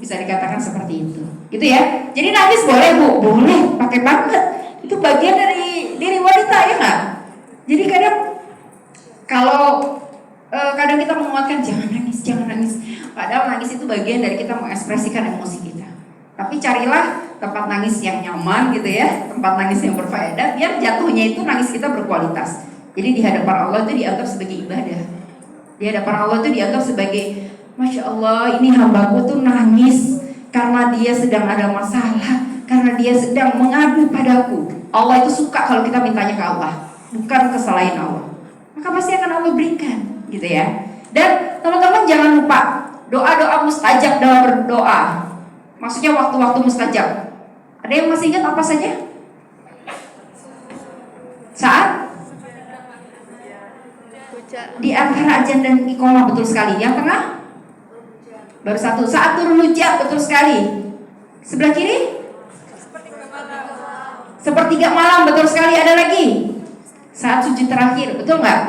Bisa dikatakan seperti itu. Gitu ya. Jadi nangis boleh Bu, boleh, pakai banget. Itu bagian dari diri wanita ya nggak? Jadi kadang kalau kadang kita menguatkan jangan nangis, jangan nangis. Padahal nangis itu bagian dari kita mengekspresikan emosi kita. Tapi carilah tempat nangis yang nyaman gitu ya, tempat nangis yang berfaedah, biar jatuhnya itu nangis kita berkualitas. Jadi di hadapan Allah itu dianggap sebagai ibadah. Di hadapan Allah itu dianggap sebagai Masya Allah, ini hambaku tuh nangis karena dia sedang ada masalah, karena dia sedang mengadu padaku. Allah itu suka kalau kita mintanya ke Allah, bukan ke selain Allah. Maka pasti akan Allah berikan, gitu ya. Dan teman-teman jangan lupa doa-doa mustajab dalam berdoa. Maksudnya waktu-waktu mustajab. Ada yang masih ingat apa saja? Saat di antara azan dan iqamah, betul sekali. Yang tengah baru satu. Saat turun hujan, betul sekali. Sebelah kiri sepertiga malam, betul sekali. Ada lagi saat sujud terakhir, betul nggak?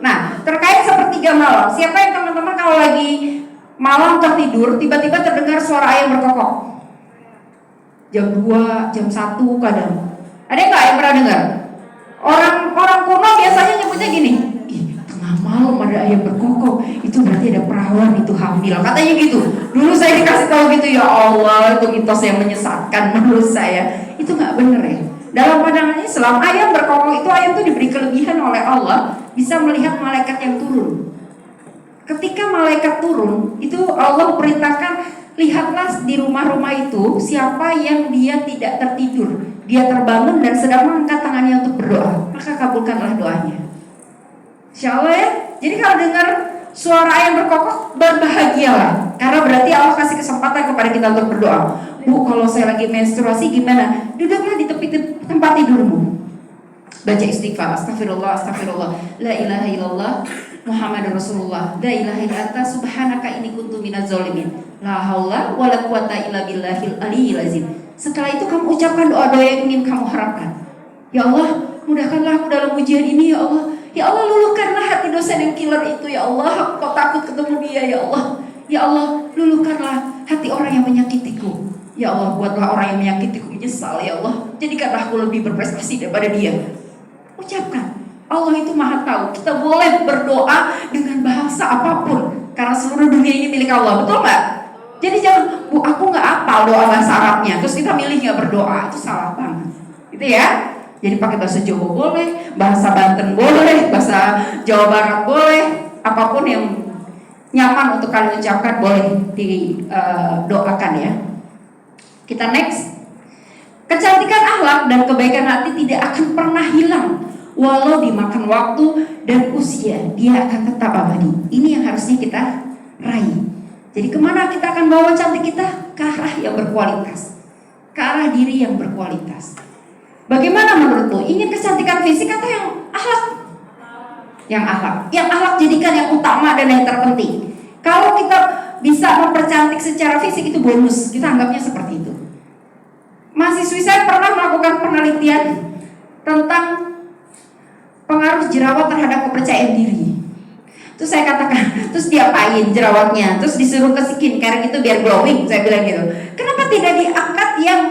Nah, terkait sepertiga malam, siapa yang teman-teman kalau lagi malam tertidur tiba-tiba terdengar suara ayam berkokok jam 2, jam 1 kadang? Ada nggak yang pernah dengar? Orang kuno biasanya nyebutnya gini, tengah malam ada ayam berkokok, itu berarti ada perawan, itu hamil, katanya gitu. Dulu saya dikasih tahu gitu, ya Allah, itu mitos yang menyesatkan menurut saya. Itu nggak bener ya. Dalam pandangan Islam, ayam berkokok itu, ayam itu diberi kelebihan oleh Allah, bisa melihat malaikat yang turun. Ketika malaikat turun, itu Allah perintahkan, lihatlah di rumah-rumah itu siapa yang dia tidak tertidur, dia terbangun dan sedang mengangkat tangannya untuk berdoa, maka kabulkanlah doanya. Insya Allah ya. Jadi kalau dengar suara ayam berkokok, berbahagialah, karena berarti Allah kasih kesempatan kepada kita untuk berdoa. Bu, kalau saya lagi menstruasi gimana? Duduklah di tepi tempat tidurmu, baca istighfar, astagfirullah, astagfirullah, la ilaha illallah, Muhammadur Rasulullah, la ilaha illa anta, subhanaka inni kuntu minaz zalimin, la haula wala quwata illa billahil aliyyil azim. Setelah itu kamu ucapkan doa-doa yang ingin kamu harapkan. Ya Allah, mudahkanlah aku dalam ujian ini ya Allah. Ya Allah, luluhkanlah hati dosen yang killer itu ya Allah. Aku kok takut ketemu dia ya Allah. Ya Allah, luluhkanlah hati orang yang menyakitiku. Ya Allah, buatlah orang yang menyakitiku menyesal ya Allah. Jadikanlah aku lebih berprestasi daripada dia. Ucapkan. Allah itu maha tahu. Kita boleh berdoa dengan bahasa apapun, karena seluruh dunia ini milik Allah, betul nggak? Jadi jangan, Bu, aku nggak hafal doa bahasa Arabnya, terus kita milih nggak berdoa, itu salah banget, gitu ya. Jadi pakai bahasa Jawa boleh, bahasa Banten boleh, bahasa Jawa Barat boleh, apapun yang nyaman untuk kalian ucapkan boleh didoakan ya. Kita next. Kecantikan akhlak dan kebaikan hati tidak akan pernah hilang, walau dimakan waktu dan usia, dia akan tetap abadi. Ini yang harusnya kita raih. Jadi kemana kita akan bawa cantik kita? Ke arah yang berkualitas, ke arah diri yang berkualitas. Bagaimana menurutmu? Ingin kecantikan fisik atau yang akhlak? Yang akhlak. Yang akhlak jadikan yang utama dan yang terpenting. Kalau kita bisa mempercantik secara fisik itu bonus, kita anggapnya seperti itu. Mahasiswi saya pernah melakukan penelitian tentang pengaruh jerawat terhadap kepercayaan diri. Terus saya katakan, terus diapain jerawatnya? Terus disuruh ke skincare gitu biar glowing, saya bilang gitu. Kenapa tidak diangkat yang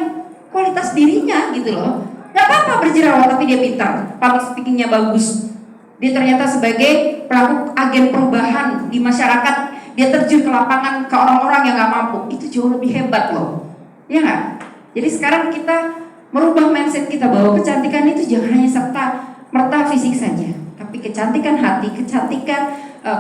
kualitas dirinya gitu loh? Gak apa-apa berjerawat tapi dia pintar, public speakingnya bagus. Dia ternyata sebagai pelaku agen perubahan di masyarakat, dia terjun ke lapangan ke orang-orang yang gak mampu. Itu jauh lebih hebat loh, ya gak? Jadi sekarang kita merubah mindset kita bahwa kecantikan itu jangan hanya serta merta fisik saja, tapi kecantikan hati, kecantikan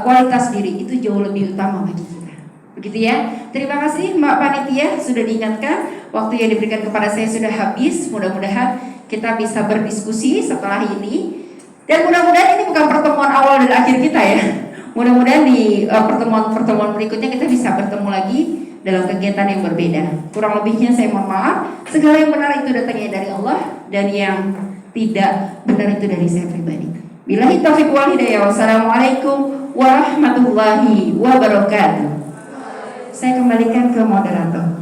kualitas diri itu jauh lebih utama bagi kita. Begitu ya. Terima kasih Mbak Panitia sudah diingatkan. Waktu yang diberikan kepada saya sudah habis. Mudah-mudahan kita bisa berdiskusi setelah ini. Dan mudah-mudahan ini bukan pertemuan awal dan akhir kita ya. Mudah-mudahan di pertemuan-pertemuan berikutnya kita bisa bertemu lagi dalam kegiatan yang berbeda. Kurang lebihnya saya mohon maaf. Segala yang benar itu datangnya dari Allah, dan yang tidak benar itu dari saya pribadi. Billahi taufiq wal hidayah. Wassalamualaikum warahmatullahi wabarakatuh. Saya kembalikan ke moderator.